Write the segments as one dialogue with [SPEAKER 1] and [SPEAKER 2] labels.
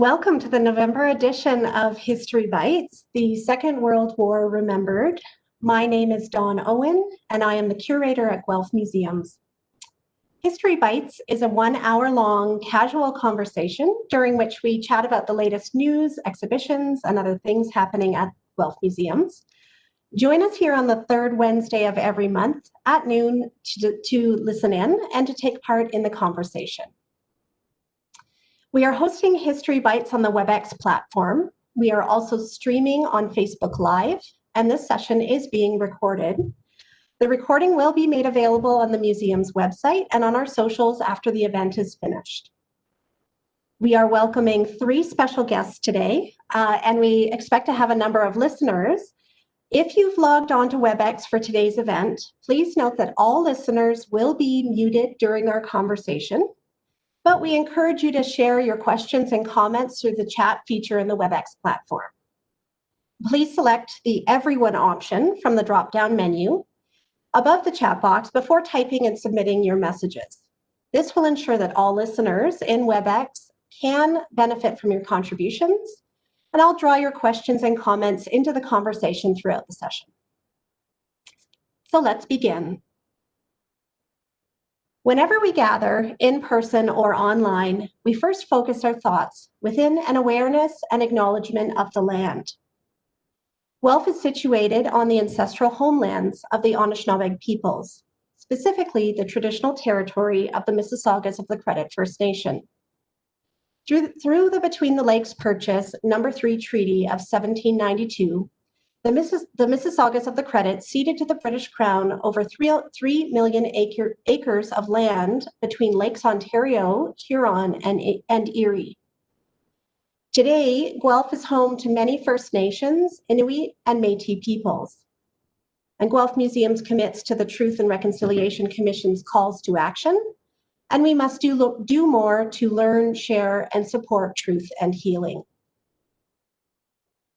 [SPEAKER 1] Welcome to the November edition of History Bites, the Second World War Remembered. My name is Dawn Owen, and I am the curator at Guelph Museums. History Bites is a 1-hour-long casual conversation during which we chat about the latest news, exhibitions, and other things happening at Guelph Museums. Join us here on the third Wednesday of every month at noon to listen in and to take part in the conversation. We are hosting History Bites on the WebEx platform. We are also streaming on Facebook Live, and this session is being recorded. The recording will be made available on the museum's website and on our socials after the event is finished. We are welcoming 3 special guests today, and we expect to have a number of listeners. If you've logged on to WebEx for today's event, please note that all listeners will be muted during our conversation. But we encourage you to share your questions and comments through the chat feature in the WebEx platform. Please select the Everyone option from the drop-down menu above the chat box before typing and submitting your messages. This will ensure that all listeners in WebEx can benefit from your contributions, and I'll draw your questions and comments into the conversation throughout the session. So let's begin. Whenever we gather, in person or online, we first focus our thoughts within an awareness and acknowledgement of the land. Guelph is situated on the ancestral homelands of the Anishinaabe peoples, specifically the traditional territory of the Mississaugas of the Credit First Nation. Through the Between the Lakes Purchase No. 3 Treaty of 1792, the Mississaugas of the Credit ceded to the British Crown over 3 million acres of land between Lakes Ontario, Huron, and Erie. Today, Guelph is home to many First Nations, Inuit, and Métis peoples. And Guelph Museums commits to the Truth and Reconciliation Commission's calls to action, and we must do more to learn, share, and support truth and healing.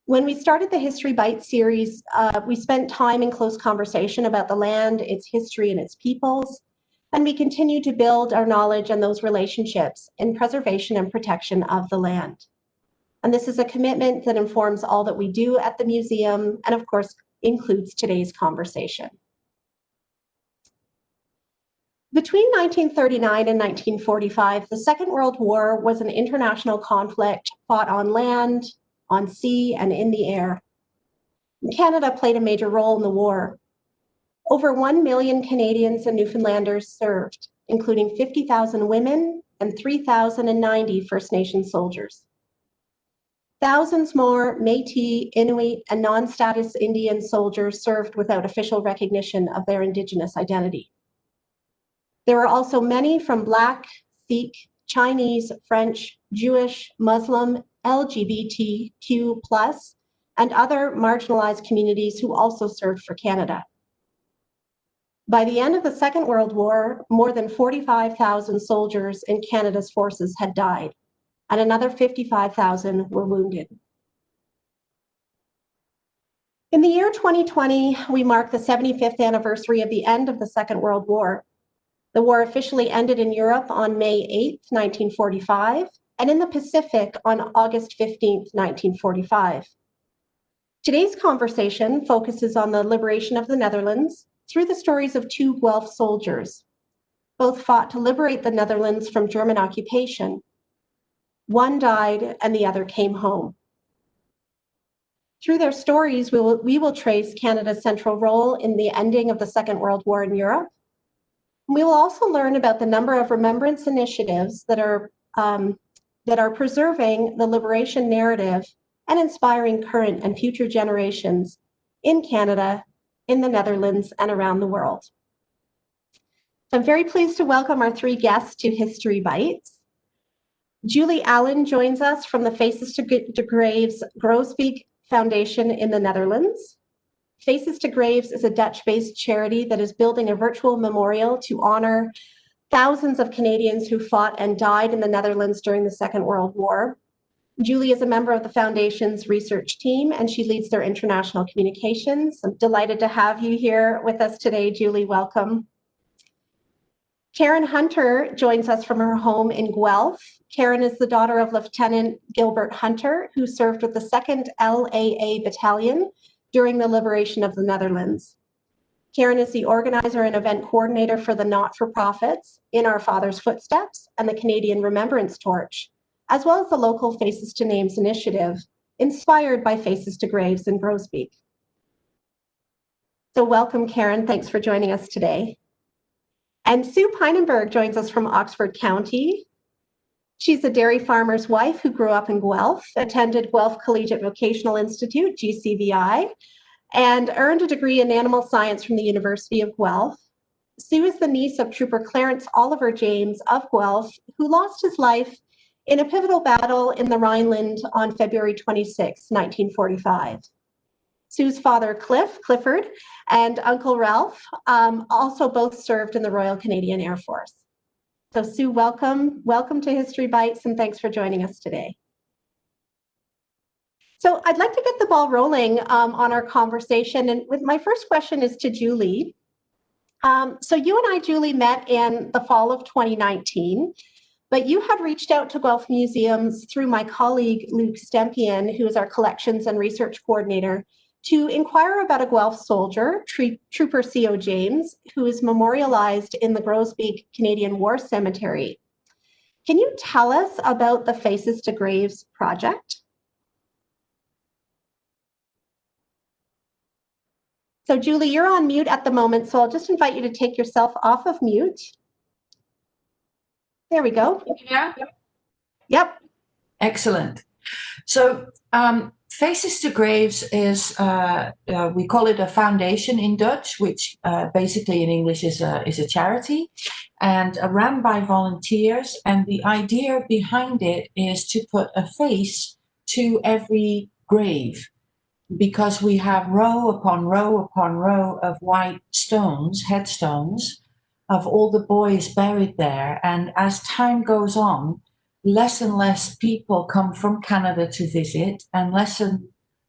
[SPEAKER 1] When we started the History Bites series, we spent time in close conversation about the land, its history, and its peoples, and we continue to build our knowledge and those relationships in preservation and protection of the land. And this is a commitment that informs all that we do at the museum, and of course, includes today's conversation. Between 1939 and 1945, the Second World War was an international conflict fought on land, on sea, and in the air. Canada played a major role in the war. Over 1 million Canadians and Newfoundlanders served, including 50,000 women and 3,090 First Nation soldiers. Thousands more Métis, Inuit, and non-status Indian soldiers served without official recognition of their Indigenous identity. There were also many from Black, Sikh, Chinese, French, Jewish, Muslim, LGBTQ+, and other marginalized communities who also served for Canada. By the end of the Second World War, more than 45,000 soldiers in Canada's forces had died, and another 55,000 were wounded. In the year 2020, we mark the 75th anniversary of the end of the Second World War. The war officially ended in Europe on May 8, 1945, and in the Pacific on August 15, 1945. Today's conversation focuses on the liberation of the Netherlands through the stories of 2 Guelph soldiers. Both fought to liberate the Netherlands from German occupation. One died and the other came home. Through their stories, we will trace Canada's central role in the ending of the Second World War in Europe. We will also learn about the number of remembrance initiatives that are preserving the liberation narrative and inspiring current and future generations in Canada, in the Netherlands, and around the world. I'm very pleased to welcome our 3 guests to History Bites. Julie Allen joins us from the Faces to Graves Groesbeek Foundation in the Netherlands. Faces to Graves is a Dutch-based charity that is building a virtual memorial to honor thousands of Canadians who fought and died in the Netherlands during the Second World War. Julie is a member of the Foundation's research team, and she leads their international communications. I'm delighted to have you here with us today, Julie. Welcome. Karen Hunter joins us from her home in Guelph. Karen is the daughter of Lieutenant Gilbert Hunter, who served with the 2nd LAA Battalion during the liberation of the Netherlands. Karen is the organizer and event coordinator for the not-for-profits In Our Father's Footsteps and the Canadian Remembrance Torch, as well as the local Faces to Names initiative, inspired by Faces to Graves in Groesbeek. So welcome, Karen. Thanks for joining us today. And Sue Pynenburg joins us from Oxford County. She's a dairy farmer's wife who grew up in Guelph, attended Guelph Collegiate Vocational Institute, GCVI, and earned a degree in animal science from the University of Guelph. Sue is the niece of Trooper Clarence Oliver James of Guelph, who lost his life in a pivotal battle in the Rhineland on February 26, 1945. Sue's father, Clifford, and Uncle Ralph also both served in the Royal Canadian Air Force. So Sue, welcome to History Bites, and thanks for joining us today. So I'd like to get the ball rolling on our conversation, and my first question is to Julie. So you and I, Julie, met in the fall of 2019, but you had reached out to Guelph Museums through my colleague, Luke Stempian, who is our collections and research coordinator, to inquire about a Guelph soldier, Trooper C.O. James, who is memorialized in the Groesbeek Canadian War Cemetery. Can you tell us about the Faces to Graves project? So Julie, you're on mute at the moment, so I'll just invite you to take yourself off of mute. There we go.
[SPEAKER 2] Yeah.
[SPEAKER 1] Yep.
[SPEAKER 2] Excellent. So Faces to Graves is, we call it a foundation in Dutch, which basically in English is a charity, and run by volunteers. And the idea behind it is to put a face to every grave, because we have row upon row upon row of white stones, headstones, of all the boys buried there. And as time goes on, less and less people come from Canada to visit, and less and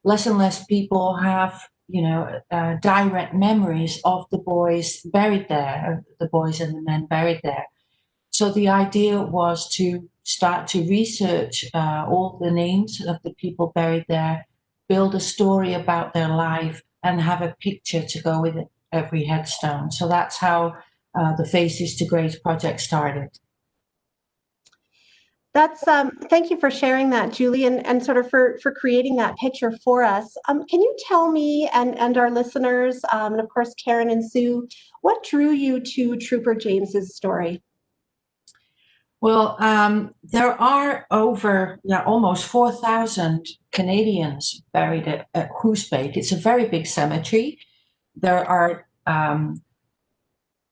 [SPEAKER 2] less people have, direct memories of the boys buried there, the boys and the men buried there. So the idea was to start to research all the names of the people buried there, build a story about their life, and have a picture to go with every headstone. So that's how the Faces to Graves project started.
[SPEAKER 1] That's thank you for sharing that, Julie, and sort of for creating that picture for us. Can you tell me and our listeners, and of course Karen and Sue, what drew you to Trooper James's story?
[SPEAKER 2] Well, there are over almost 4,000 Canadians buried at Groesbeek. It's a very big cemetery. There are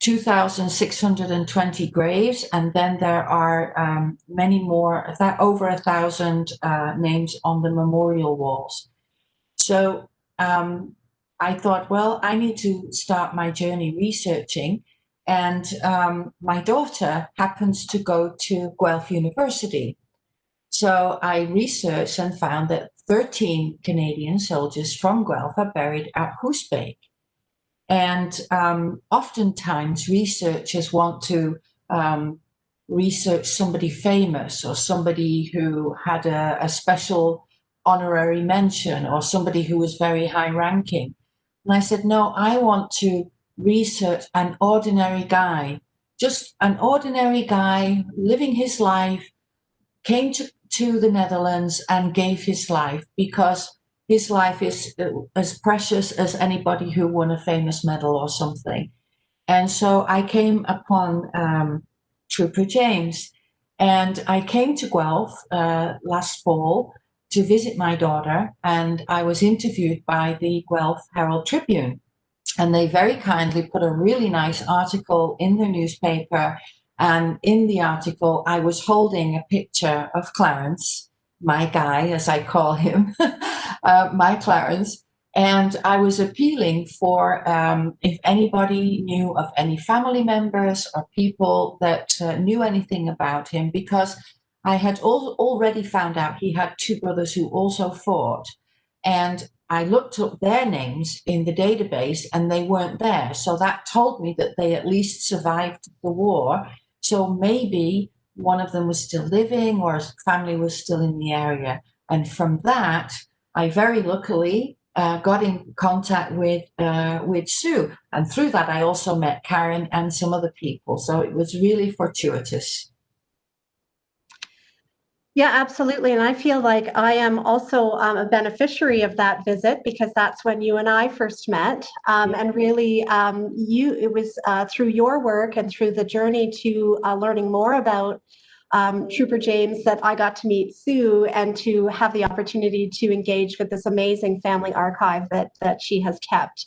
[SPEAKER 2] 2,620 graves, and then there are many more, over 1,000 names on the memorial walls. So I thought, well, I need to start my journey researching. And my daughter happens to go to Guelph University. So I researched and found that 13 Canadian soldiers from Guelph are buried at Groesbeek. And oftentimes researchers want to research somebody famous, or somebody who had a special honorary mention, or somebody who was very high ranking. And I said, no, I want to research an ordinary guy, just an ordinary guy living his life, came to the Netherlands and gave his life, because his life is as precious as anybody who won a famous medal or something. And so I came upon Trooper James, and I came to Guelph last fall to visit my daughter, and I was interviewed by the Guelph Herald Tribune. And they very kindly put a really nice article in the newspaper. And in the article, I was holding a picture of Clarence, my guy, as I call him, my Clarence. And I was appealing for if anybody knew of any family members or people that knew anything about him, because I had already found out he had two brothers who also fought. And I looked up their names in the database and they weren't there. So that told me that they at least survived the war. So maybe one of them was still living or his family was still in the area. And from that, I very luckily got in contact with Sue. And through that, I also met Karen and some other people. So it was really fortuitous.
[SPEAKER 1] Yeah, absolutely. And I feel like I am also a beneficiary of that visit because that's when you and I first met. And really, it was through your work and through the journey to learning more about Trooper James that I got to meet Sue and to have the opportunity to engage with this amazing family archive that she has kept.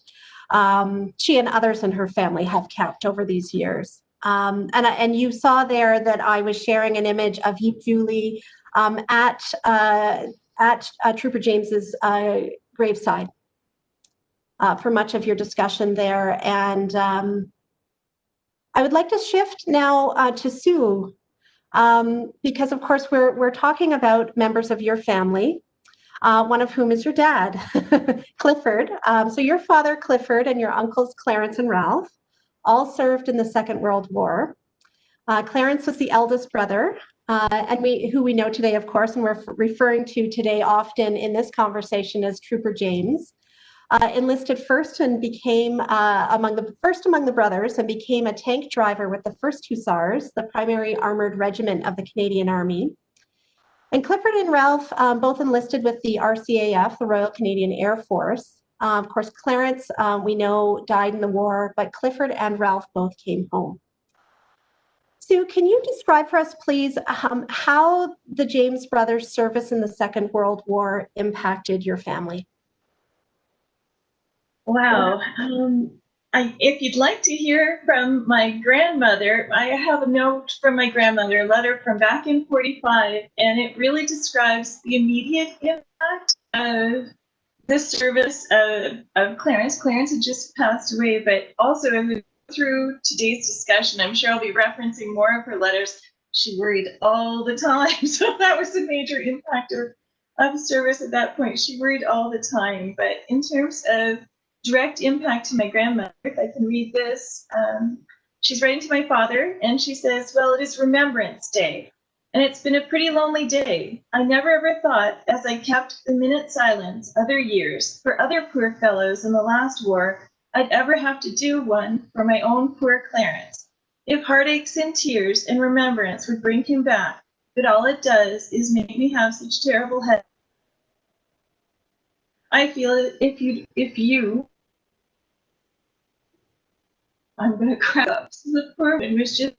[SPEAKER 1] She and others in her family have kept over these years. And you saw there that I was sharing an image of you, Julie, at Trooper James's graveside for much of your discussion there. And I would like to shift now to Sue, because of course we're talking about members of your family, one of whom is your dad, Clifford. So your father, Clifford, and your uncles, Clarence and Ralph, all served in the Second World War. Clarence was the eldest brother, and who we know today, of course, and we're referring to today often in this conversation as Trooper James, enlisted first and became among the brothers and became a tank driver with the 1st Hussars, the primary armored regiment of the Canadian Army. And Clifford and Ralph both enlisted with the RCAF, the Royal Canadian Air Force. Of course, Clarence, we know, died in the war, but Clifford and Ralph both came home. Sue, can you describe for us, please, how the James brothers' service in the Second World War impacted your family?
[SPEAKER 3] Wow. If you'd like to hear from my grandmother, I have a note from my grandmother, a letter from back in 45, and it really describes the immediate impact of the service of Clarence. Clarence had just passed away, but also through today's discussion, I'm sure I'll be referencing more of her letters. She worried all the time. So that was a major impact of service at that point. She worried all the time. But in terms of direct impact to my grandmother, if I can read this, she's writing to my father and she says, well, it is Remembrance Day. And it's been a pretty lonely day. I never ever thought, as I kept the minute silence other years for other poor fellows in the last war, I'd ever have to do one for my own poor Clarence. If heartaches and tears and remembrance would bring him back, but all it does is make me have such terrible head. I feel if you, I'm gonna cry up. The poor woman was just.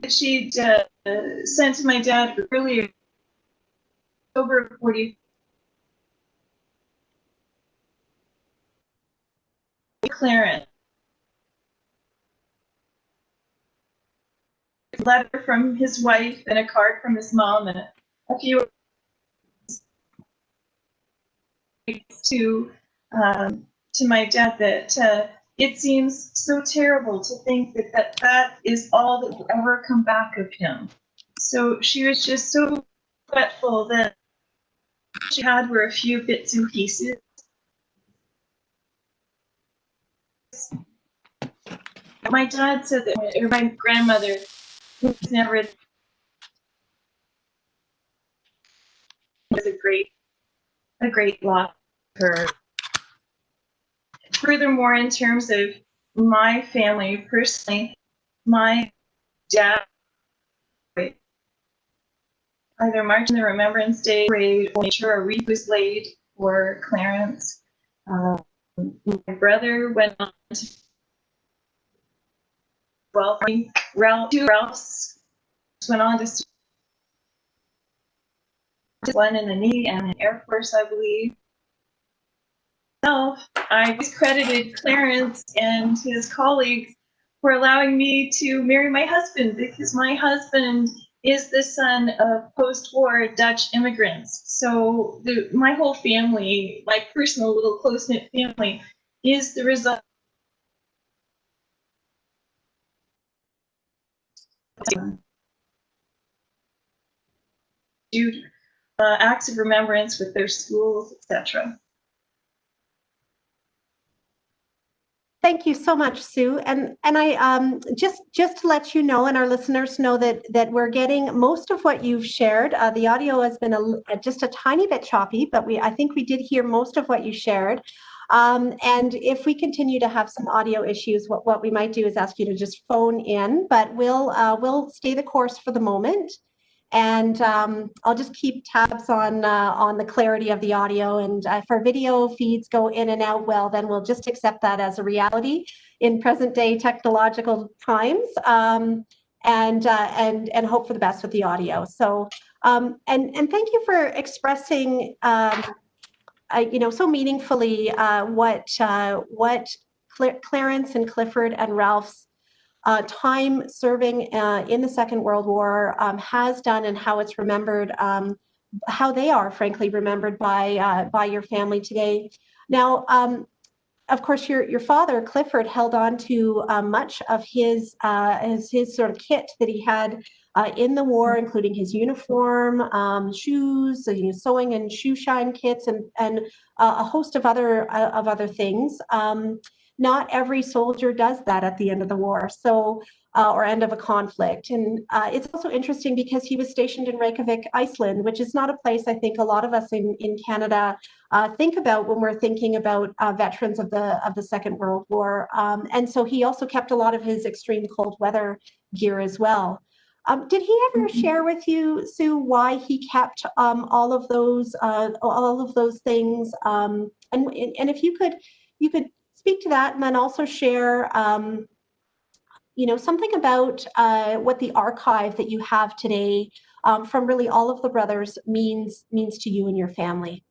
[SPEAKER 3] She'd sent to my dad earlier, October 40. Clarence. A letter from his wife and a card from his mom and a few to my dad that it seems so terrible to think that is all that will ever come back of him. So she was just so regretful that she had were a few bits and pieces. My dad said that, or my grandmother was never was a great loss for her. Furthermore, in terms of my family personally, my dad either marched in the Remembrance Day parade or made sure a wreath was laid for Clarence. My brother went on to Ralph's went on to one in the Navy and the Air Force, I believe. I was credited Clarence and his colleagues for allowing me to marry my husband because my husband is the son of post-war Dutch immigrants. So my whole family, my personal little close-knit family, is the result acts of remembrance with their schools, etc.
[SPEAKER 1] Thank you so much, Sue. And I just to let you know, and our listeners know, that we're getting most of what you've shared. The audio has been just a tiny bit choppy, but I think we did hear most of what you shared. And if we continue to have some audio issues, what we might do is ask you to just phone in, but we'll stay the course for the moment. And I'll just keep tabs on the clarity of the audio. And if our video feeds go in and out, well, then we'll just accept that as a reality in present day technological times, and hope for the best with the audio. So and thank you for expressing so meaningfully what Clarence and Clifford and Ralph's time serving in the Second World War has done, and how it's remembered, how they are frankly remembered by your family today. Now, of course, your father Clifford held on to much of his sort of kit that he had in the war, including his uniform, shoes, sewing and shoe shine kits, and a host of other things. Not every soldier does that at the end of the war, so or end of a conflict. And it's also interesting because he was stationed in Reykjavik, Iceland, which is not a place I think a lot of us in Canada think about when we're thinking about veterans of the Second World War. And so he also kept a lot of his extreme cold weather gear as well. Did he ever share with you, Sue, why he kept all of those things? And if you could speak to that, and then also share something about what the archive that you have today from really all of the brothers means to you and your family.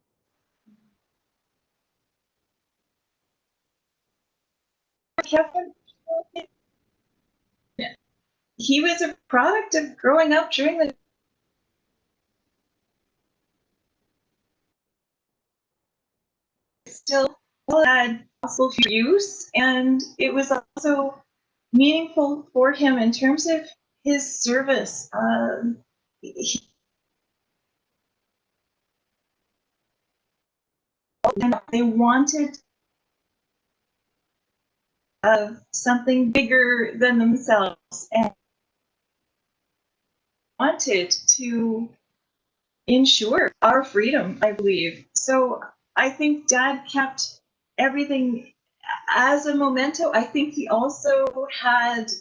[SPEAKER 3] He was a product of growing up during the still had possible use, and it was also meaningful for him in terms of his service. And they wanted something bigger than themselves, and wanted to ensure our freedom, I believe. So I think Dad kept everything as a memento. I think he also had,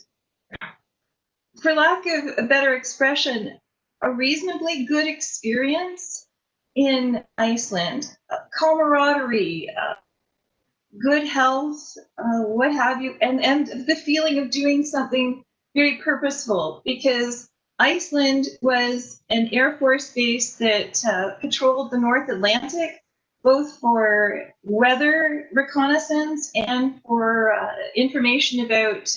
[SPEAKER 3] for lack of a better expression, a reasonably good experience in Iceland. Camaraderie, good health, what have you, and the feeling of doing something very purposeful, because Iceland was an Air Force base that patrolled the North Atlantic, both for weather reconnaissance and for information about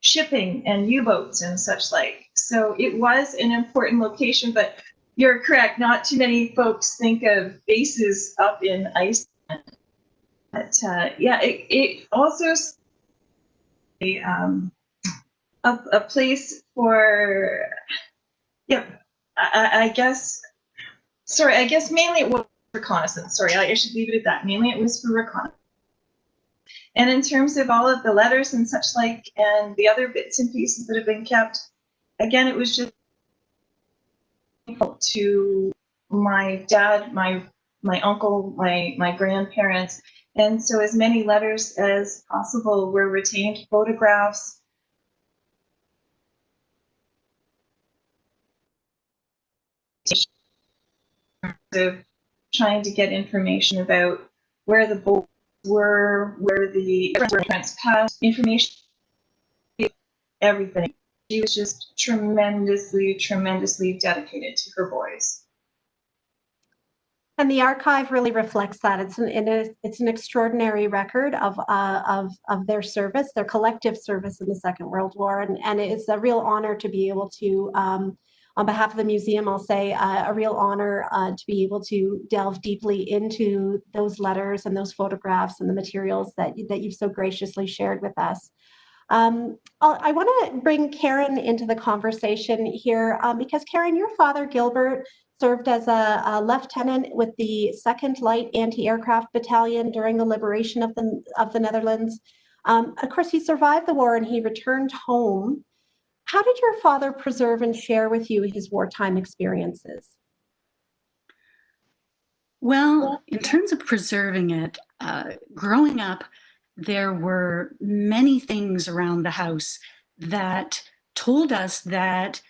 [SPEAKER 3] shipping and U-boats and such like. So it was an important location, but you're correct, not too many folks think of bases up in Iceland. But yeah, it also a place for, yeah, I guess mainly it was reconnaissance. Sorry, I should leave it at that. Mainly it was for reconnaissance. And in terms of all of the letters and such like, and the other bits and pieces that have been kept, again, it was just to my dad, my uncle, my grandparents. And so as many letters as possible were retained, photographs. Of trying to get information about where the boats were, where the friends passed, information, everything. She was just tremendously dedicated to her boys.
[SPEAKER 1] And the archive really reflects that. It's an extraordinary record of their service, their collective service in the Second World War, and it is a real honor to be able to, on behalf of the museum, I'll say a real honor to be able to delve deeply into those letters and those photographs and the materials that you've so graciously shared with us. I want to bring Karen into the conversation here because Karen, your father Gilbert served as a lieutenant with the 2nd Light Anti-Aircraft Battalion during the liberation of the Netherlands. Of course, he survived the war and he returned home. How did your father preserve and share with you his wartime experiences?
[SPEAKER 4] Well, in terms of preserving it, growing up, there were many things around the house that told us that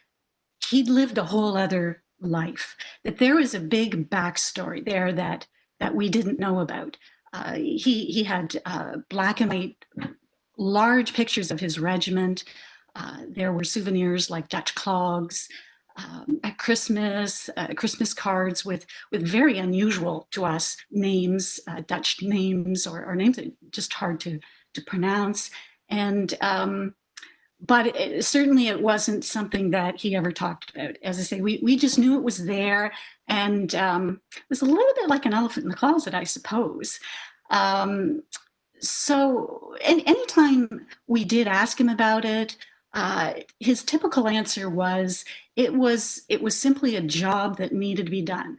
[SPEAKER 4] he'd lived a whole other life, that there was a big backstory there that we didn't know about. He had black and white, large pictures of his regiment. There were souvenirs like Dutch clogs. At Christmas, Christmas cards with very unusual to us names, Dutch names or names that are just hard to pronounce. And but certainly it wasn't something that he ever talked about. As I say, we just knew it was there, and it was a little bit like an elephant in the closet, I suppose. So anytime we did ask him about it, his typical answer was it was simply a job that needed to be done.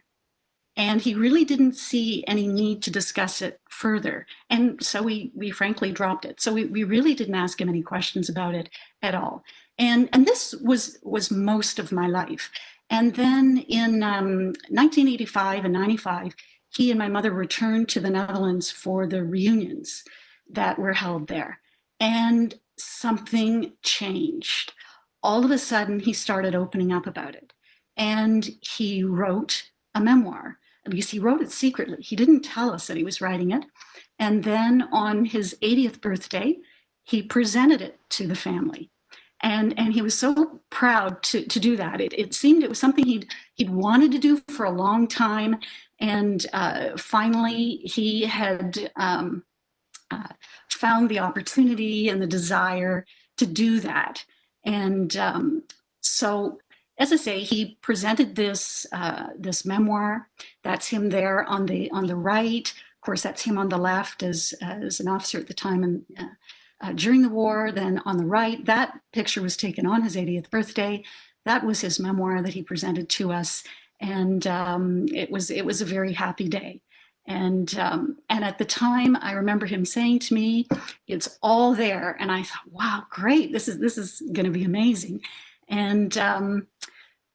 [SPEAKER 4] And he really didn't see any need to discuss it further. And so we frankly dropped it. So we really didn't ask him any questions about it at all. And this was most of my life. And then in 1985 and 95, he and my mother returned to the Netherlands for the reunions that were held there. And something changed. All of a sudden, he started opening up about it. And he wrote a memoir. At least he wrote it secretly. He didn't tell us that he was writing it. And then on his 80th birthday, he presented it to the family. And he was so proud to do that. It seemed it was something he'd wanted to do for a long time. And finally, he had found the opportunity and the desire to do that. And so, as I say, he presented this memoir. That's him there on the right. Of course, that's him on the left as an officer at the time and during the war. Then on the right, that picture was taken on his 80th birthday. That was his memoir that he presented to us, and it was a very happy day. And at the time, I remember him saying to me, "It's all there." And I thought, "Wow, great! This is going to be amazing." And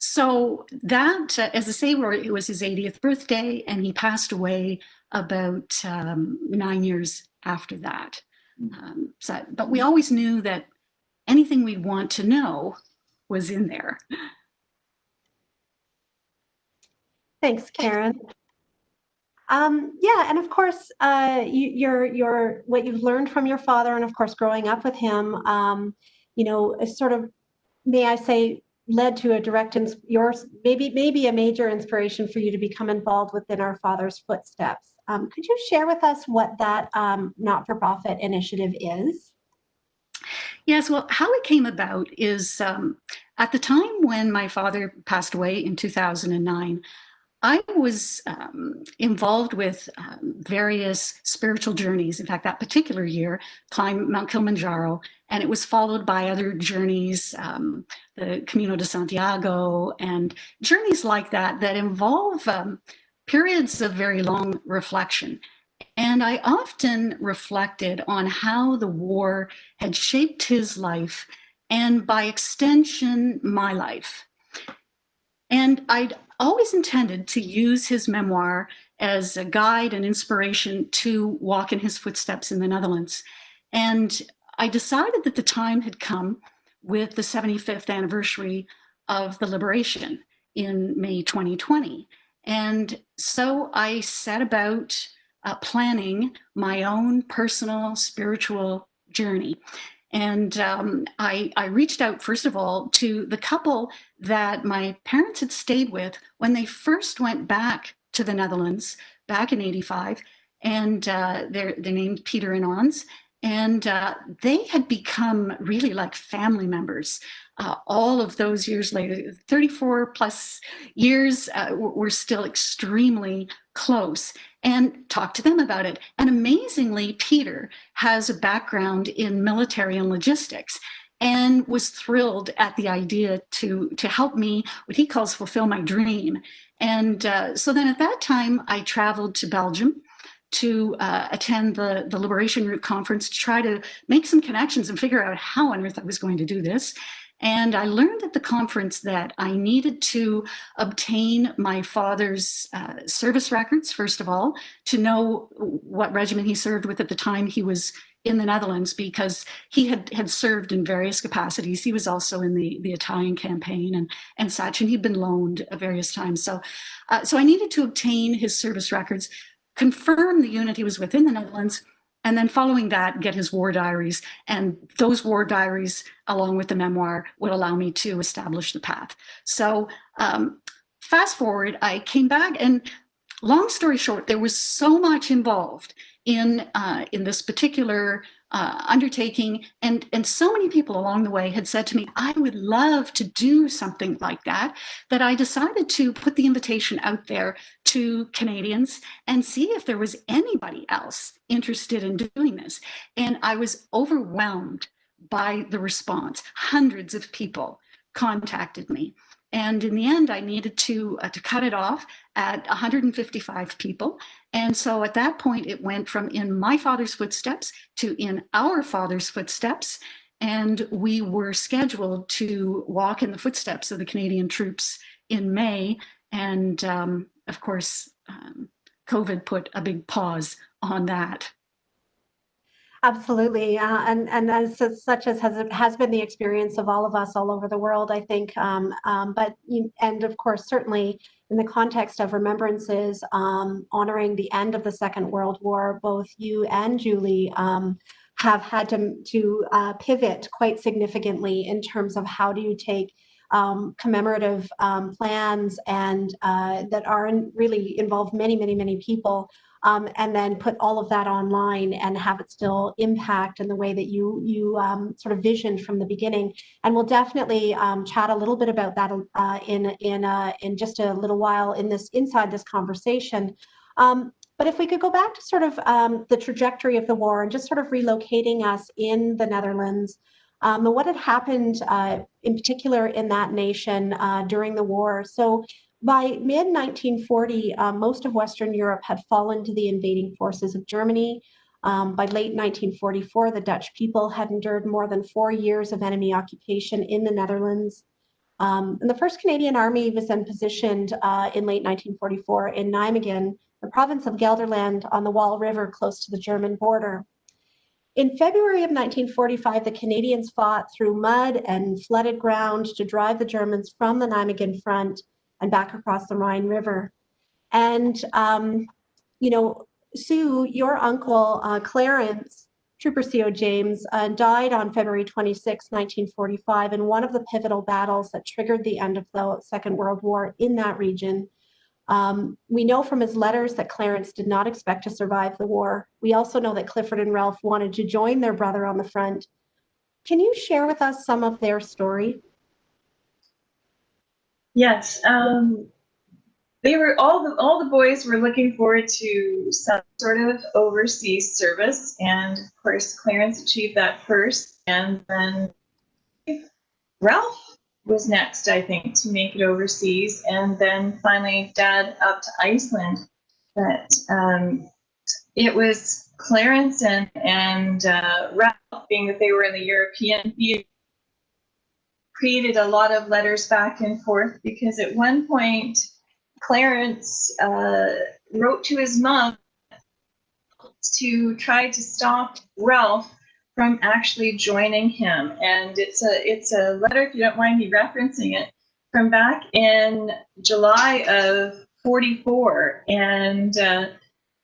[SPEAKER 4] so that, as I say, it was his 80th birthday, and he passed away about 9 years after that. But we always knew that anything we'd want to know was in there.
[SPEAKER 1] Thanks, Karen. Yeah, and of course, your what you've learned from your father, and of course, growing up with him, is sort of, may I say, led to a direct, maybe a major inspiration for you to become involved within our father's footsteps. Could you share with us what that not-for-profit initiative is?
[SPEAKER 4] Yes, well, how it came about is at the time when my father passed away in 2009, I was involved with various spiritual journeys. In fact, that particular year, climbed Mount Kilimanjaro, and it was followed by other journeys, the Camino de Santiago, and journeys like that involve periods of very long reflection. And I often reflected on how the war had shaped his life, and by extension, my life. And I'd always intended to use his memoir as a guide and inspiration to walk in his footsteps in the Netherlands. And I decided that the time had come with the 75th anniversary of the liberation in May 2020. And so I set about planning my own personal spiritual journey. And I reached out, first of all, to the couple that my parents had stayed with when they first went back to the Netherlands back in '85. And they're named Peter and Ons. And they had become really like family members. All of those years later, 34 plus years, we're still extremely close, and talked to them about it. And amazingly, Peter has a background in military and logistics. and was thrilled at the idea to help me, what he calls fulfill my dream. And so then at that time, I traveled to Belgium to attend the Liberation Route Conference to try to make some connections and figure out how on earth I was going to do this. And I learned at the conference that I needed to obtain my father's service records, first of all, to know what regiment he served with at the time he was in the Netherlands, because he had served in various capacities. He was also in the Italian campaign and such, and he'd been loaned various times. So I needed to obtain his service records, confirm the unit he was within the Netherlands, and then following that, get his war diaries. And those war diaries, along with the memoir, would allow me to establish the path. So fast forward, I came back, and long story short, there was so much involved in this particular undertaking, and so many people along the way had said to me, I would love to do something like that, that I decided to put the invitation out there to Canadians and see if there was anybody else interested in doing this. And I was overwhelmed by the response. Hundreds of people contacted me. And in the end, I needed to cut it off at 155 people. And so at that point, it went from in my father's footsteps to in our father's footsteps. And we were scheduled to walk in the footsteps of the Canadian troops in May. And of course, COVID put a big pause on that.
[SPEAKER 1] Absolutely, and as such as has been the experience of all of us all over the world, I think. And of course, certainly in the context of remembrances honoring the end of the Second World War, both you and Julie have had to pivot quite significantly in terms of how do you take commemorative plans and that are really involve many people. And then put all of that online and have it still impact in the way that you sort of visioned from the beginning. And we'll definitely chat a little bit about that in just a little while inside this conversation. But if we could go back to sort of the trajectory of the war and just sort of relocating us in the Netherlands, and what had happened in particular in that nation during the war. So by mid-1940, most of Western Europe had fallen to the invading forces of Germany. By late 1944, the Dutch people had endured more than 4 years of enemy occupation in the Netherlands. And the 1st Canadian Army was then positioned in late 1944 in Nijmegen, the province of Gelderland, on the Wal River close to the German border. In February of 1945, the Canadians fought through mud and flooded ground to drive the Germans from the Nijmegen front and back across the Rhine River. And, Sue, your uncle, Clarence, Trooper C.O. James, died on February 26, 1945, in one of the pivotal battles that triggered the end of the Second World War in that region. We know from his letters that Clarence did not expect to survive the war. We also know that Clifford and Ralph wanted to join their brother on the front. Can you share with us some of their story?
[SPEAKER 3] Yes, they were all the boys were looking forward to some sort of overseas service, and of course Clarence achieved that first, and then Ralph was next, I think, to make it overseas, and then finally Dad up to Iceland. But it was Clarence and Ralph, being that they were in the European field, created a lot of letters back and forth, because at one point Clarence wrote to his mom to try to stop Ralph from actually joining him. And it's a letter, if you don't mind me referencing it, from back in July of 44. And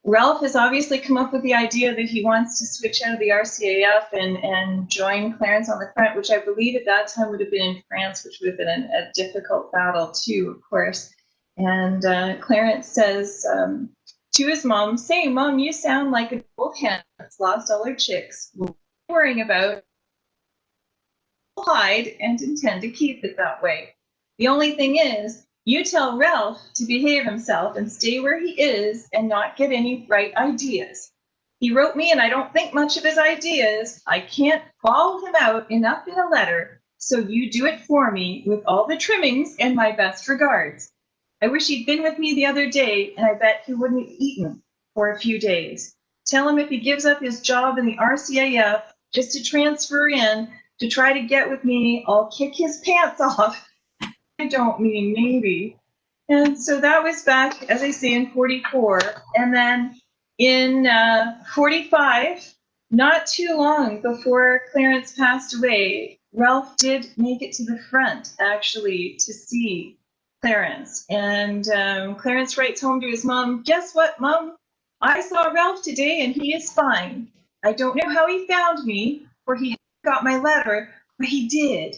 [SPEAKER 3] Ralph has obviously come up with the idea that he wants to switch out of the RCAF and join Clarence on the front, which I believe at that time would have been in France, which would have been a difficult battle too, of course. And Clarence says to his mom, saying, "Mom, you sound like an old hen that's lost all her chicks. What are you worrying about? I'll hide and intend to keep it that way. The only thing is, you tell Ralph to behave himself and stay where he is and not get any bright ideas. He wrote me, and I don't think much of his ideas. I can't bawl him out enough in a letter, so you do it for me with all the trimmings and my best regards. I wish he'd been with me the other day, and I bet he wouldn't have eaten for a few days. Tell him if he gives up his job in the RCAF just to transfer in to try to get with me, I'll kick his pants off. I don't mean maybe. And so that was back, as I say, in 44. And then in 45, not too long before Clarence passed away, Ralph did make it to the front, actually, to see Clarence. And Clarence writes home to his mom, guess what, Mom? I saw Ralph today and he is fine. I don't know how he found me, or he got my letter, but he did.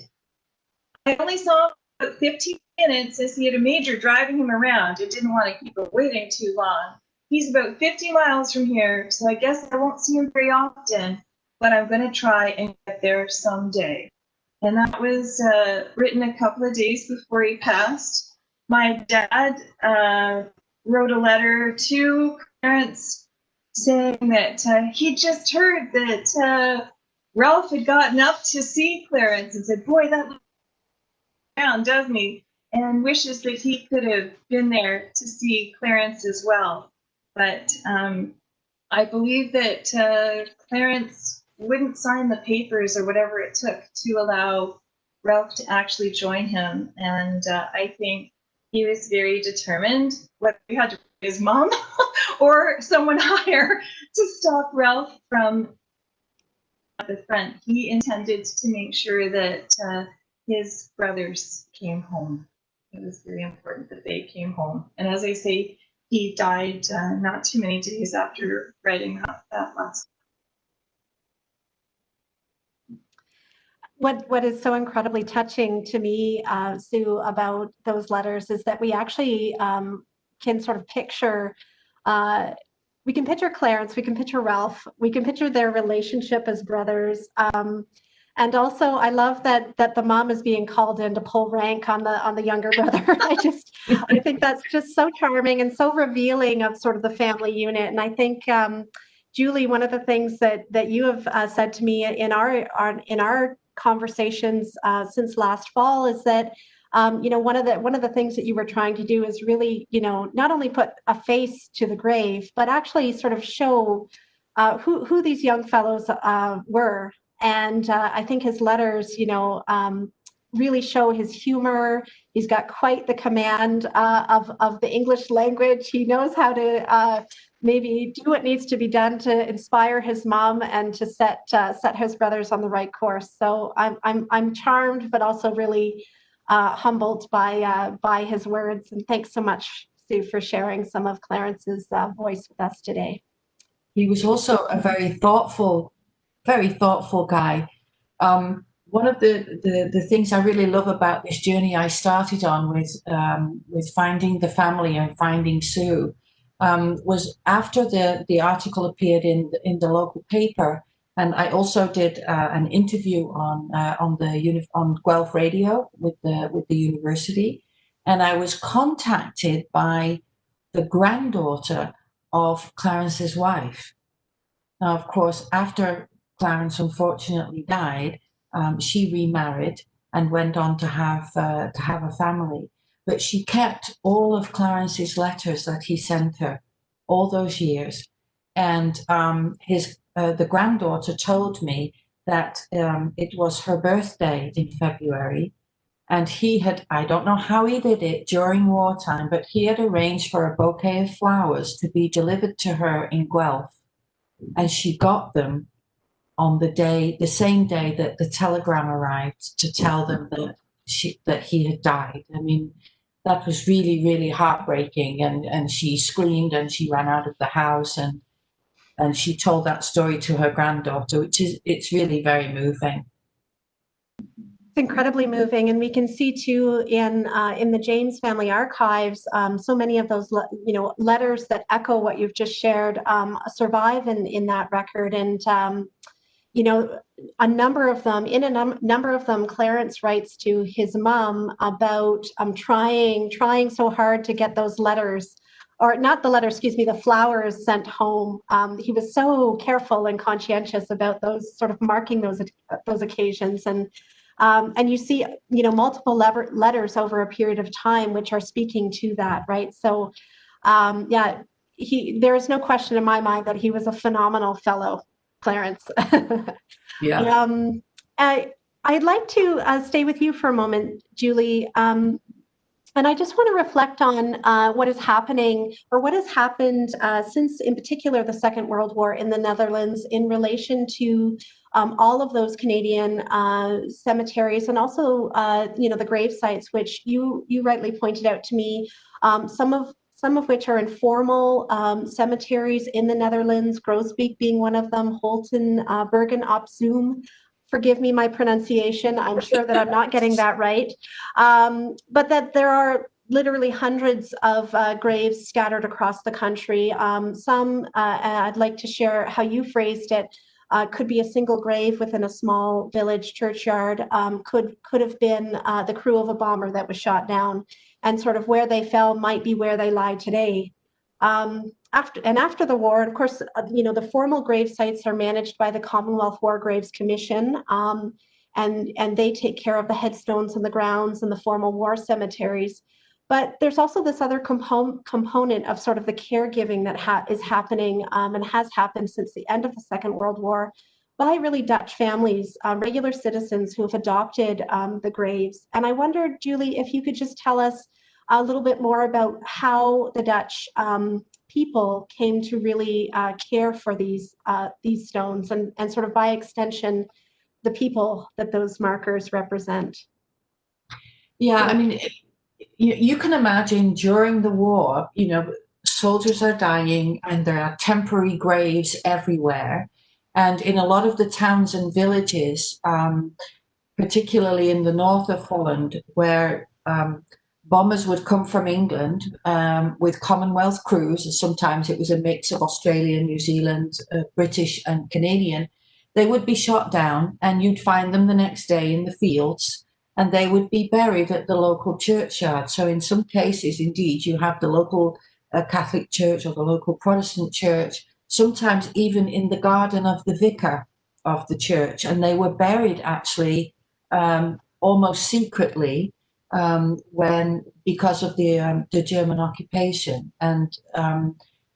[SPEAKER 3] I only saw him for about 15 minutes as he had a major driving him around. I didn't want to keep him waiting too long. He's about 50 miles from here, so I guess I won't see him very often, but I'm going to try and get there someday. And that was written a couple of days before he passed. My dad wrote a letter to Clarence saying that he just heard that Ralph had gotten up to see Clarence and said, boy, that looks around, doesn't he? And wishes that he could have been there to see Clarence as well. But I believe that Clarence wouldn't sign the papers or whatever it took to allow Ralph to actually join him. And I think he was very determined, whether he had to his mom or someone higher, to stop Ralph from at the front. He intended to make sure that his brothers came home. It was very important that they came home. And as I say, he died not too many days after writing that last.
[SPEAKER 1] What is so incredibly touching to me, Sue, about those letters is that we actually can sort of picture, we can picture Clarence, we can picture Ralph, we can picture their relationship as brothers. And also, I love that the mom is being called in to pull rank on the younger brother. I think that's just so charming and so revealing of sort of the family unit. And I think, Julie, one of the things that you have said to me in our conversations since last fall is that one of the things that you were trying to do is really not only put a face to the grave, but actually sort of show who these young fellows were. And I think his letters, really show his humor. He's got quite the command of the English language. He knows how to maybe do what needs to be done to inspire his mom and to set his brothers on the right course. So I'm charmed, but also really humbled by his words. And thanks so much, Sue, for sharing some of Clarence's voice with us today.
[SPEAKER 2] He was also a very thoughtful guy. One of the things I really love about this journey I started on with finding the family and finding Sue was after the article appeared in the local paper, and I also did an interview on Guelph Radio with the university, and I was contacted by the granddaughter of Clarence's wife. Now, of course, after Clarence unfortunately died, she remarried and went on to have a family. But she kept all of Clarence's letters that he sent her all those years. And the granddaughter told me that it was her birthday in February. And he had, I don't know how he did it during wartime, but he had arranged for a bouquet of flowers to be delivered to her in Guelph. And she got them on the same day that the telegram arrived to tell them that he had died. I mean, that was really, really heartbreaking. And she screamed and she ran out of the house and she told that story to her granddaughter, it's really very moving.
[SPEAKER 1] It's incredibly moving, and we can see too in the James family archives, so many of those letters that echo what you've just shared survive in that record, and a number of them, Clarence writes to his mom about trying so hard to get those letters or not the letter, excuse me, the flowers sent home. He was so careful and conscientious about those, sort of marking those occasions. And you see, multiple letters over a period of time, which are speaking to that, right? So, yeah, there is no question in my mind that he was a phenomenal fellow, Clarence.
[SPEAKER 2] Yeah.
[SPEAKER 1] I'd like to stay with you for a moment, Julie. And I just want to reflect on what is happening, or what has happened since, in particular, the Second World War in the Netherlands in relation to all of those Canadian cemeteries, and also, the grave sites, which you rightly pointed out to me, some of which are informal cemeteries in the Netherlands, Groesbeek being one of them, Holten, Bergen op Zoom. Forgive me my pronunciation. I'm sure that I'm not getting that right. But that there are literally hundreds of graves scattered across the country. Some, I'd like to share how you phrased it, could be a single grave within a small village churchyard, could have been the crew of a bomber that was shot down, and sort of where they fell might be where they lie today. After the war, of course, the formal grave sites are managed by the Commonwealth War Graves Commission, and they take care of the headstones and the grounds and the formal war cemeteries. But there's also this other component of sort of the caregiving that is happening and has happened since the end of the Second World War by really Dutch families, regular citizens who have adopted the graves. And I wondered, Julie, if you could just tell us a little bit more about how the Dutch people came to really care for these stones, and sort of by extension, the people that those markers represent.
[SPEAKER 2] Yeah, I mean, you can imagine during the war, soldiers are dying and there are temporary graves everywhere. And in a lot of the towns and villages, particularly in the north of Holland, where bombers would come from England with Commonwealth crews, and sometimes it was a mix of Australian, New Zealand, British and Canadian. They would be shot down, and you'd find them the next day in the fields, and they would be buried at the local churchyard. So in some cases, indeed, you have the local Catholic church or the local Protestant church, sometimes even in the garden of the vicar of the church, and they were buried actually almost secretly because of the German occupation. And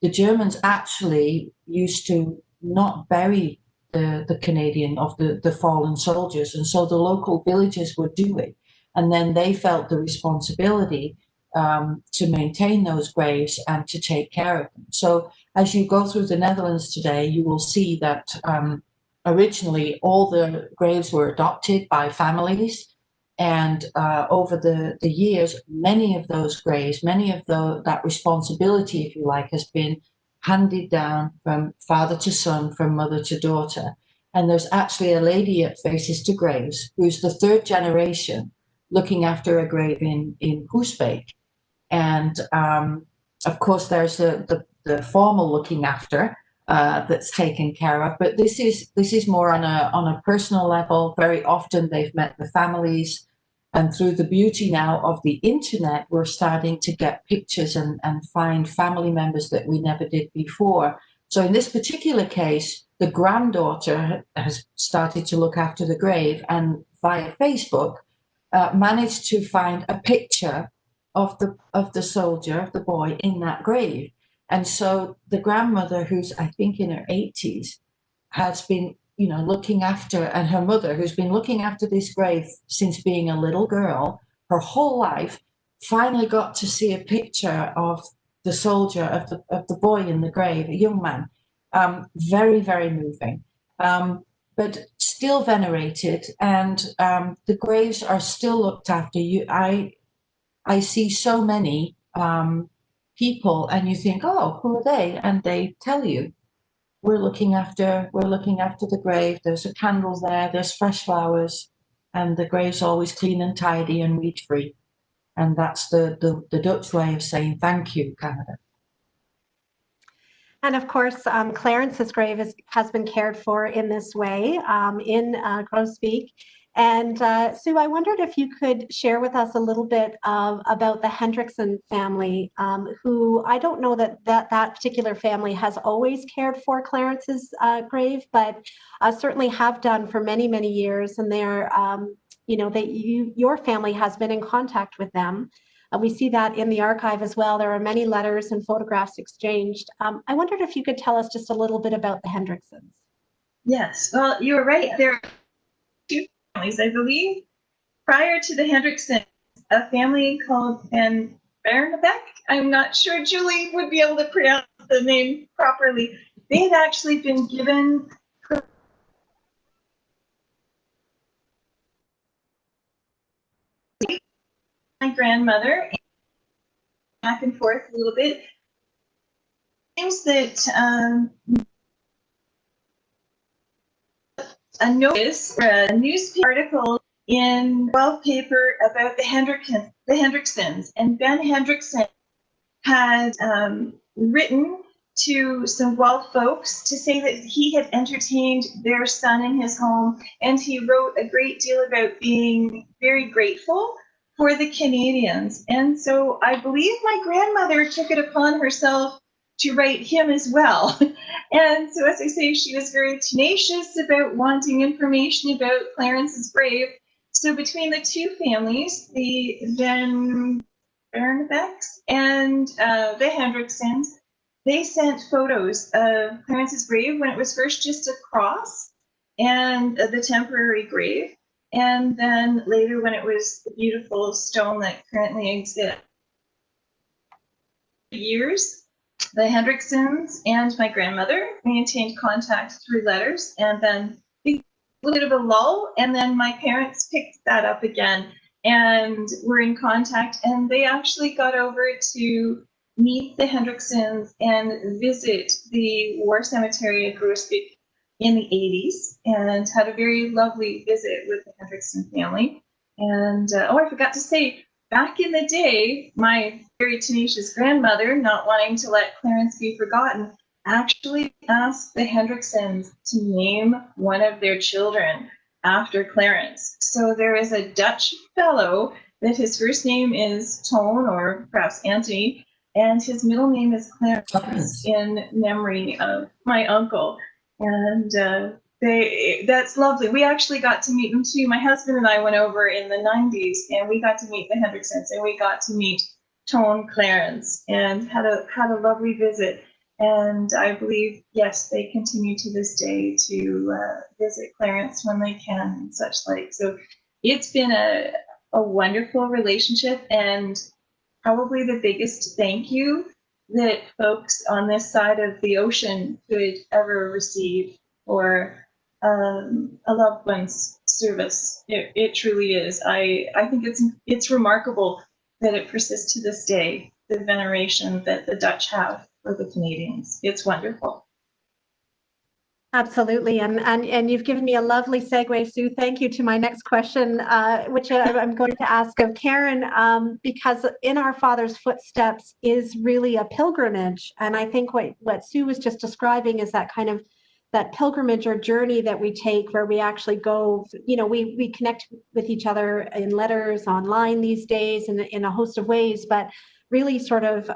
[SPEAKER 2] the Germans actually used to not bury the Canadian of the fallen soldiers, and so the local villages would do it, and then they felt the responsibility to maintain those graves and to take care of them. So as you go through the Netherlands today, you will see that originally all the graves were adopted by families. And over the years, many of those graves, that responsibility, if you like, has been handed down from father to son, from mother to daughter. And there's actually a lady at Faces to Graves who's the third generation looking after a grave in Groesbeek. And of course, there's the formal looking after that's taken care of. But this is more on a personal level. Very often they've met the families. And through the beauty now of the internet, we're starting to get pictures and find family members that we never did before. So in this particular case, the granddaughter has started to look after the grave, and via Facebook managed to find a picture of the soldier, of the boy in that grave. And so the grandmother, who's I think in her 80s, has been looking after, and her mother, who's been looking after this grave since being a little girl, her whole life, finally got to see a picture of the soldier, of the boy in the grave, a young man. Very, very moving, but still venerated, and the graves are still looked after. I see so many people, and you think, oh, who are they? And they tell you, we're looking after the grave. There's a candle there, there's fresh flowers, and the grave's always clean and tidy and weed free. And that's the Dutch way of saying thank you, Canada.
[SPEAKER 1] And of course, Clarence's grave has been cared for in this way in Groesbeek. And Sue, I wondered if you could share with us a little bit about the Hendrickson family, who I don't know that particular family has always cared for Clarence's grave, but certainly have done for many, many years. And they're, your family has been in contact with them. We see that in the archive as well. There are many letters and photographs exchanged. I wondered if you could tell us just a little bit about the Hendricksons.
[SPEAKER 3] Yes, well, you were right. There are two families, I believe. Prior to the Hendricksons, a family called Van Bernebeck. I'm not sure Julie would be able to pronounce the name properly. They had actually been given my grandmother, back and forth a little bit. Seems that a notice or a newspaper article in Guelph paper about the Hendricksons, and Ben Hendrickson had written to some Guelph folks to say that he had entertained their son in his home, and he wrote a great deal about being very grateful for the Canadians. And so I believe my grandmother took it upon herself to write him as well. And so, as I say, she was very tenacious about wanting information about Clarence's grave. So between the two families, the Van Bernebecks and the Hendricksons, they sent photos of Clarence's grave when it was first just a cross and the temporary grave. And then later when it was the beautiful stone that currently exists. Years, the Hendricksons and my grandmother maintained contact through letters, and then a little bit of a lull, and then my parents picked that up again and were in contact, and they actually got over to meet the Hendricksons and visit the war cemetery at Groesbeek in the 80s, and had a very lovely visit with the Hendrickson family. And I forgot to say, back in the day, my very tenacious grandmother, not wanting to let Clarence be forgotten, actually asked the Hendricksons to name one of their children after Clarence. So there is a Dutch fellow that his first name is Toon, or perhaps Anthony, and his middle name is Clarence, in memory of my uncle. And that's lovely. We actually got to meet them too. My husband and I went over in the 90s, and we got to meet the Hendricksons, and we got to meet Toon Clarence, and had a lovely visit. And I believe, yes, they continue to this day to visit Clarence when they can and such like. So it's been a wonderful relationship, and probably the biggest thank you that folks on this side of the ocean could ever receive for a loved one's service. It truly is. I think it's remarkable that it persists to this day, the veneration that the Dutch have for the Canadians. It's wonderful.
[SPEAKER 1] Absolutely, and you've given me a lovely segue, Sue. Thank you to my next question, which I'm going to ask of Karen, because in our Father's footsteps is really a pilgrimage, and I think what Sue was just describing is that kind of that pilgrimage or journey that we take, where we actually go. We connect with each other in letters, online these days, in a host of ways, but really sort of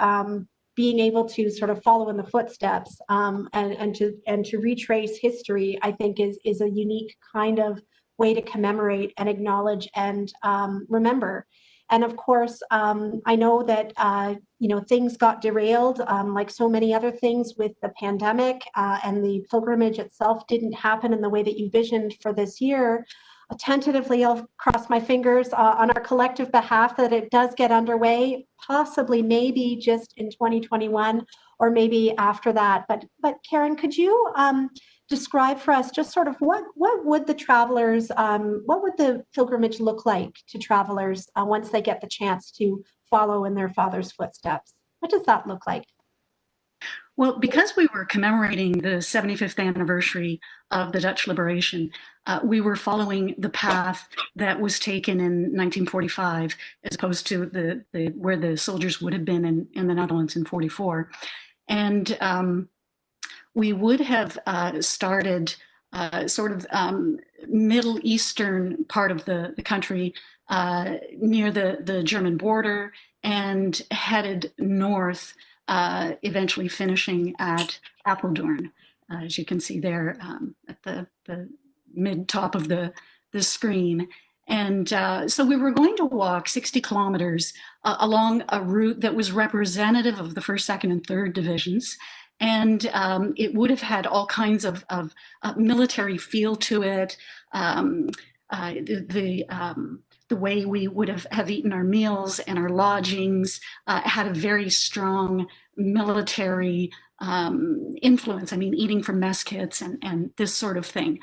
[SPEAKER 1] being able to sort of follow in the footsteps and to retrace history, I think is a unique kind of way to commemorate and acknowledge and remember. And of course, I know that things got derailed, like so many other things with the pandemic, and the pilgrimage itself didn't happen in the way that you visioned for this year. Tentatively, I'll cross my fingers on our collective behalf that it does get underway, possibly maybe just in 2021 or maybe after that. But Karen, could you describe for us just sort of what would the travelers, what would the pilgrimage look like to travelers once they get the chance to follow in their Father's footsteps? What does that look like?
[SPEAKER 4] Well, because we were commemorating the 75th anniversary of the Dutch liberation, we were following the path that was taken in 1945, as opposed to where the soldiers would have been in the Netherlands in 44. And we would have started sort of Middle Eastern part of the country near the German border and headed north, eventually finishing at Apeldoorn, as you can see there at the mid top of the screen. And so we were going to walk 60 kilometers along a route that was representative of the 1st, 2nd, and 3rd divisions. And it would have had all kinds of military feel to it. The way we would have eaten our meals and our lodgings had a very strong military influence. I mean, eating from mess kits and this sort of thing.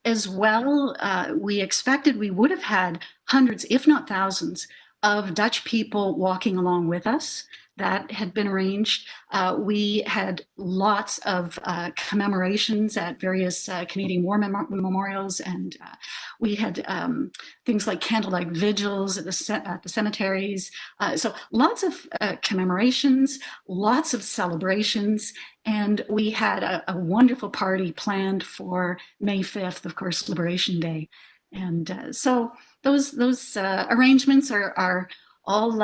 [SPEAKER 4] As well, we expected we would have had hundreds, if not thousands, of Dutch people walking along with us. That had been arranged. We had lots of commemorations at various Canadian War memorials, and we had things like candlelight vigils at the cemeteries. So lots of commemorations, lots of celebrations, and we had a wonderful party planned for May 5th, of course, Liberation Day. And so those arrangements are all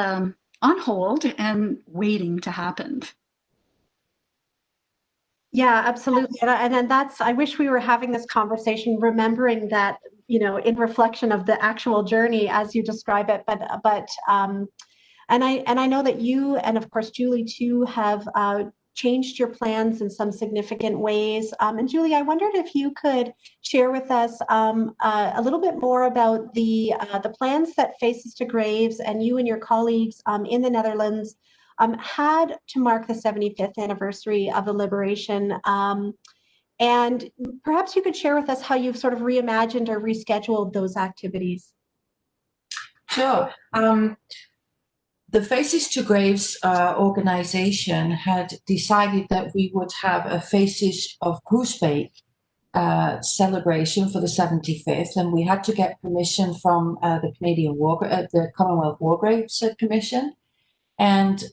[SPEAKER 4] on hold and waiting to happen.
[SPEAKER 1] Yeah, absolutely. And that's, I wish we were having this conversation, remembering that, in reflection of the actual journey as you describe it. But and I know that you, and of course, Julie too, have changed your plans in some significant ways. And Julie, I wondered if you could share with us a little bit more about the plans that Faces to Graves and you and your colleagues in the Netherlands had to mark the 75th anniversary of the liberation. And perhaps you could share with us how you've sort of reimagined or rescheduled those activities.
[SPEAKER 2] Sure. The Faces to Graves organization had decided that we would have a Faces of Groesbeek celebration for the 75th, and we had to get permission from the Commonwealth War Graves Commission, and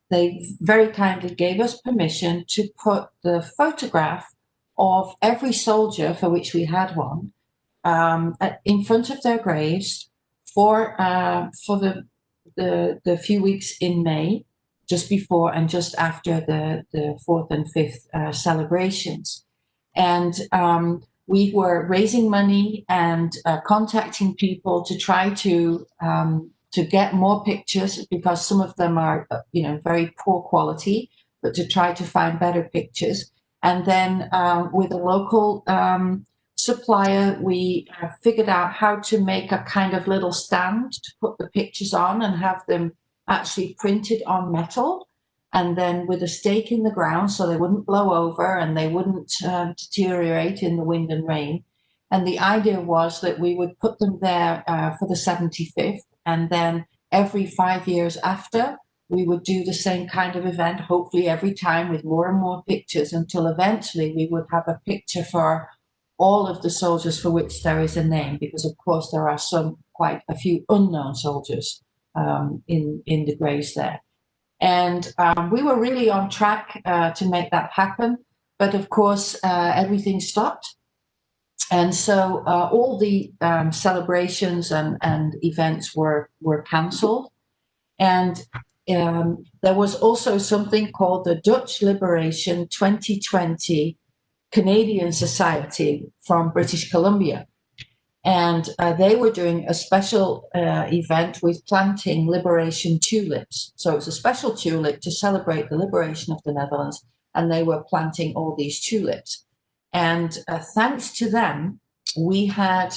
[SPEAKER 2] they very kindly gave us permission to put the photograph of every soldier, for which we had one, in front of their graves for the few weeks in May, just before and just after the 4th and 5th celebrations. And we were raising money and contacting people to try to get more pictures, because some of them are, very poor quality, but to try to find better pictures. And then with a local supplier, we figured out how to make a kind of little stand to put the pictures on and have them actually printed on metal, and then with a stake in the ground so they wouldn't blow over and they wouldn't deteriorate in the wind and rain. And the idea was that we would put them there for the 75th, and then every 5 years after, we would do the same kind of event, hopefully every time with more and more pictures, until eventually we would have a picture for all of the soldiers for which there is a name, because of course there are quite a few unknown soldiers in the graves there. And we were really on track to make that happen, but of course everything stopped. And so all the celebrations and events were cancelled. And there was also something called the Dutch Liberation 2020 Canadian Society from British Columbia. And they were doing a special event with planting liberation tulips. So it was a special tulip to celebrate the liberation of the Netherlands, and they were planting all these tulips. And thanks to them, we had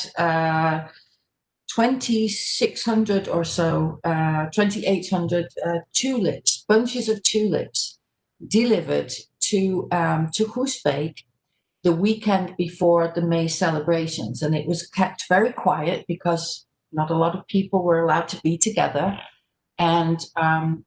[SPEAKER 2] 2,600 or so, 2,800 tulips, bunches of tulips, delivered to Groesbeek the weekend before the May celebrations. And it was kept very quiet because not a lot of people were allowed to be together. And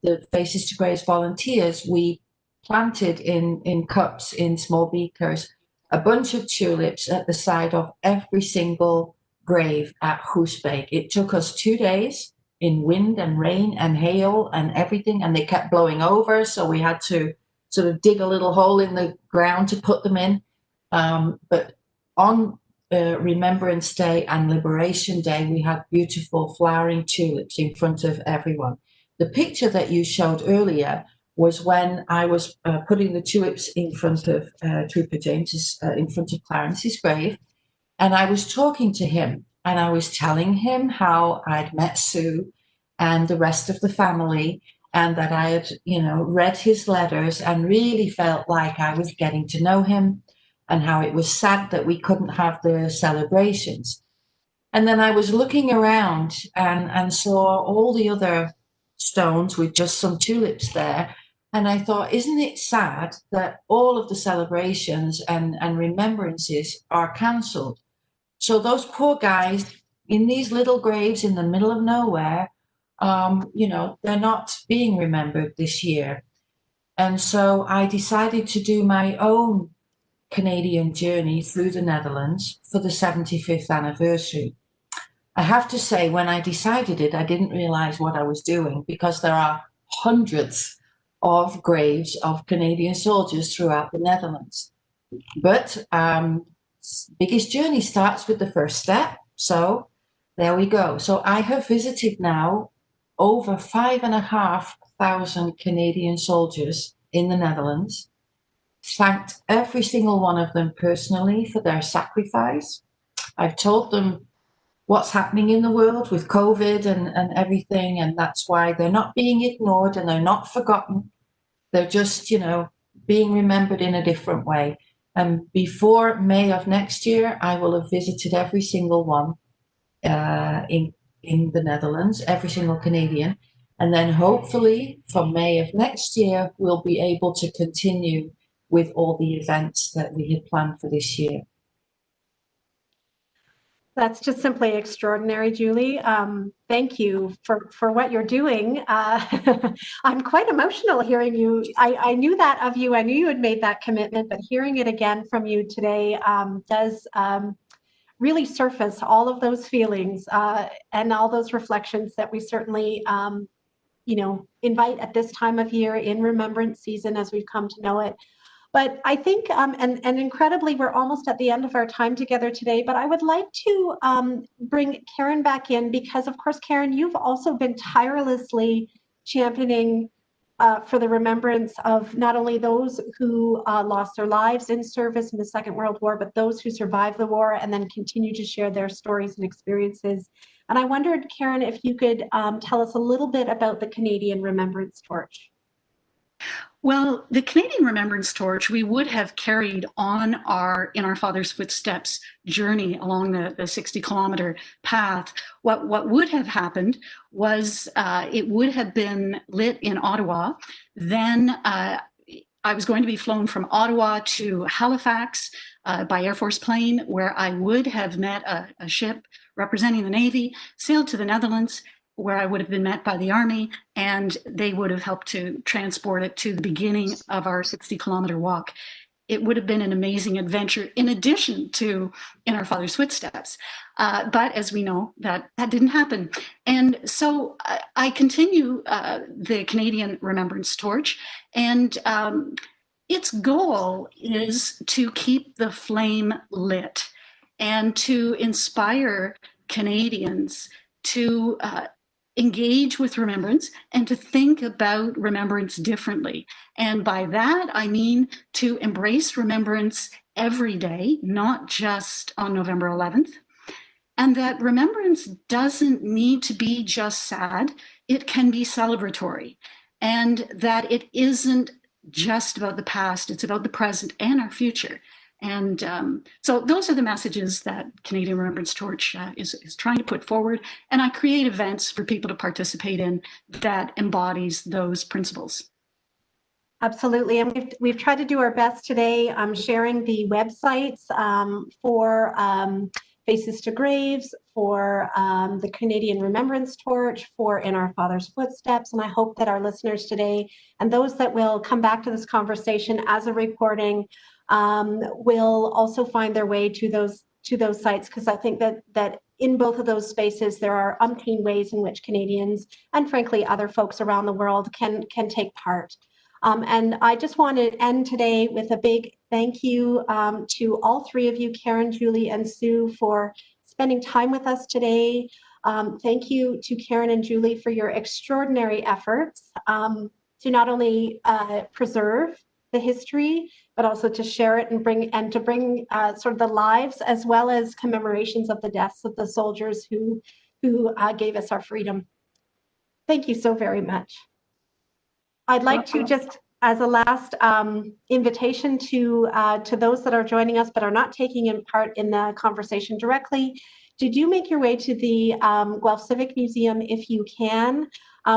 [SPEAKER 2] the Faces to Graves volunteers, we planted in cups, in small beakers, a bunch of tulips at the side of every single grave at Groesbeek. It took us 2 days in wind and rain and hail and everything, and they kept blowing over. So we had to sort of dig a little hole in the ground to put them in. But on Remembrance Day and Liberation Day, we had beautiful flowering tulips in front of everyone. The picture that you showed earlier was when I was putting the tulips in front of Trooper James's, in front of Clarence's grave, and I was talking to him, and I was telling him how I'd met Sue and the rest of the family, and that I had, read his letters and really felt like I was getting to know him, and how it was sad that we couldn't have the celebrations. And then I was looking around and saw all the other stones with just some tulips there. And I thought, isn't it sad that all of the celebrations and remembrances are cancelled? So those poor guys in these little graves in the middle of nowhere, they're not being remembered this year. And so I decided to do my own Canadian journey through the Netherlands for the 75th anniversary. I have to say, when I decided it, I didn't realize what I was doing, because there are hundreds of graves of Canadian soldiers throughout the Netherlands. But biggest journey starts with the first step. So there we go. So I have visited now over 5,500 Canadian soldiers in the Netherlands, thanked every single one of them personally for their sacrifice. I've told them what's happening in the world with COVID and everything, and that's why they're not being ignored and they're not forgotten. They're just, being remembered in a different way. And before May of next year, I will have visited every single one in the Netherlands, every single Canadian. And then hopefully from May of next year, we'll be able to continue with all the events that we had planned for this year.
[SPEAKER 1] That's just simply extraordinary, Julie. Thank you for what you're doing. I'm quite emotional hearing you. I knew that of you. I knew you had made that commitment, but hearing it again from you today does really surface all of those feelings and all those reflections that we certainly, invite at this time of year in Remembrance season as we've come to know it. But I think, and incredibly, we're almost at the end of our time together today, but I would like to bring Karen back in because, of course, Karen, you've also been tirelessly championing for the remembrance of not only those who lost their lives in service in the Second World War, but those who survived the war and then continue to share their stories and experiences. And I wondered, Karen, if you could tell us a little bit about the Canadian Remembrance Torch.
[SPEAKER 4] Well, the Canadian Remembrance Torch, we would have carried on in our father's footsteps journey along the 60-kilometer path. What would have happened was it would have been lit in Ottawa. Then I was going to be flown from Ottawa to Halifax by Air Force plane, where I would have met a ship representing the Navy, sailed to the Netherlands, where I would have been met by the Army, and they would have helped to transport it to the beginning of our 60-kilometer walk. It would have been an amazing adventure in addition to In Our Father's Footsteps. But as we know, that didn't happen. And so I continue the Canadian Remembrance Torch, and its goal is to keep the flame lit and to inspire Canadians to engage with remembrance and to think about remembrance differently. And by that, I mean to embrace remembrance every day, not just on November 11th. And that remembrance doesn't need to be just sad, it can be celebratory. And that it isn't just about the past, it's about the present and our future. And so those are the messages that Canadian Remembrance Torch is trying to put forward. And I create events for people to participate in that embodies those principles.
[SPEAKER 1] Absolutely. And we've tried to do our best today sharing the websites for Faces to Graves, for the Canadian Remembrance Torch, for In Our Father's Footsteps. And I hope that our listeners today and those that will come back to this conversation as a recording will also find their way to those sites, because I think that in both of those spaces there are umpteen ways in which Canadians and frankly other folks around the world can take part. And I just want to end today with a big thank you to all three of you, Karen, Julie, and Sue, for spending time with us today. Thank you to Karen and Julie for your extraordinary efforts to not only preserve the history, but also to share it and to bring sort of the lives as well as commemorations of the deaths of the soldiers who gave us our freedom. Thank you so very much. I'd like to just, as a last invitation to those that are joining us but are not taking part in the conversation directly, do make your way to the Guelph Civic Museum if you can.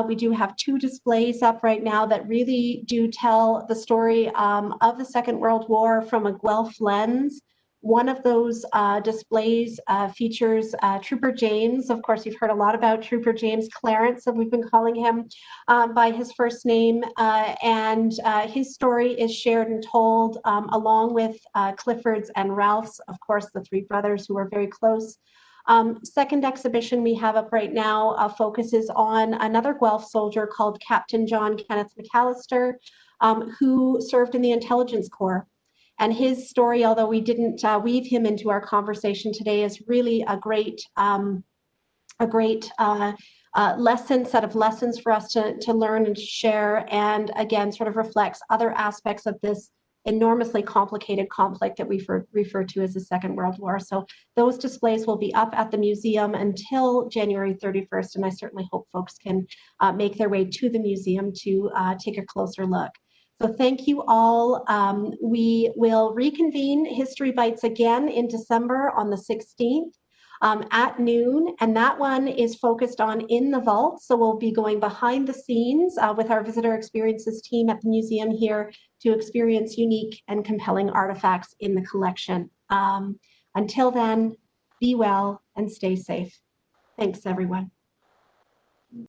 [SPEAKER 1] We do have 2 displays up right now that really do tell the story of the Second World War from a Guelph lens. One of those displays features Trooper James. Of course, you've heard a lot about Trooper James Clarence, and we've been calling him by his first name. And his story is shared and told along with Clifford's and Ralph's, of course, the 3 brothers who were very close. Second exhibition we have up right now focuses on another Guelph soldier called Captain John Kenneth McAllister, who served in the Intelligence Corps. And his story, although we didn't weave him into our conversation today, is really a great set of lessons for us to learn and to share, and again, sort of reflects other aspects of this enormously complicated conflict that we refer to as the Second World War. So those displays will be up at the museum until January 31st, and I certainly hope folks can make their way to the museum to take a closer look. So thank you all. We will reconvene History Bites again in December on the 16th. At noon, and that one is focused on In the Vault. So we'll be going behind the scenes with our visitor experiences team at the museum here to experience unique and compelling artifacts in the collection. Until then, be well and stay safe. Thanks, everyone.